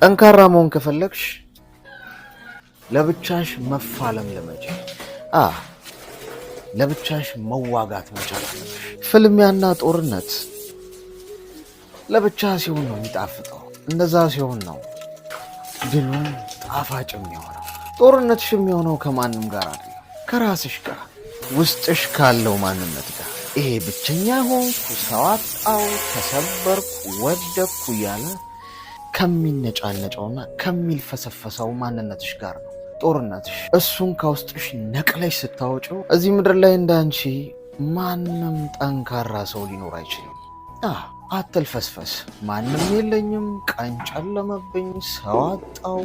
ጠንካራ መሆን ከፈለግሽ ለብቻሽ መፋለም ለመጂ ለብቻሽ መዋጋት መቻል አለብሽ። ፍልሚያና ጦርነት ለብቻ ሲሆን ነው የሚጣፍጠው። እንደዛ ሲሆን ነው ድሉም ጣፋጭ የሚሆነው። ጦርነትሽ የሚሆነው ከማንም ጋር አይደለም፣ ከራስሽ ጋር፣ ውስጥሽ ካለው ማንነት ጋር። ይሄ ብቸኛ ሆንኩ፣ ሰው አጣሁ፣ ተሰበርኩ፣ ወደቅኩ እያለ ከሚነጫነጨውና ከሚልፈሰፈሰው ማንነትሽ ጋር ነው ጦርነትሽ። እሱን ከውስጥሽ ነቅለሽ ስታወጪው እዚህ ምድር ላይ እንዳንቺ ማንም ጠንካራ ሰው ሊኖር አይችልም። አትልፈስፈስ። ማንም የለኝም፣ ቀን ጨለመብኝ፣ ሰው አጣው፣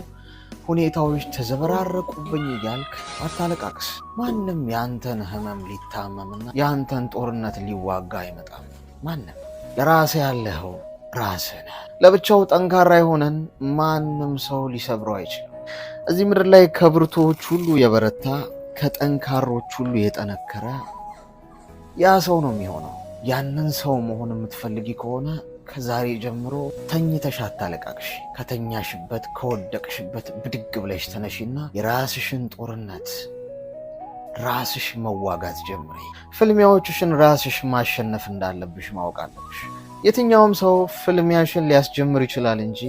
ሁኔታዎች ተዘበራረቁብኝ እያልክ አታለቃቅስ። ማንም ያንተን ህመም ሊታመምና ያንተን ጦርነት ሊዋጋ አይመጣም። ማንም ለራስህ ያለኸው ራስህ ነህ። ለብቻው ጠንካራ የሆነን ማንም ሰው ሊሰብረው አይችልም። እዚህ ምድር ላይ ከብርቶች ሁሉ የበረታ ከጠንካሮች ሁሉ የጠነከረ ያ ሰው ነው የሚሆነው። ያንን ሰው መሆን የምትፈልጊ ከሆነ ከዛሬ ጀምሮ ተኝተሽ አታለቃቅሽ። ከተኛሽበት ከወደቅሽበት ብድግ ብለሽ ተነሺና የራስሽን ጦርነት ራስሽ መዋጋት ጀምሪ። ፍልሚያዎችሽን ራስሽ ማሸነፍ እንዳለብሽ ማወቅ አለብሽ። የትኛውም ሰው ፍልሚያሽን ሊያስጀምር ይችላል እንጂ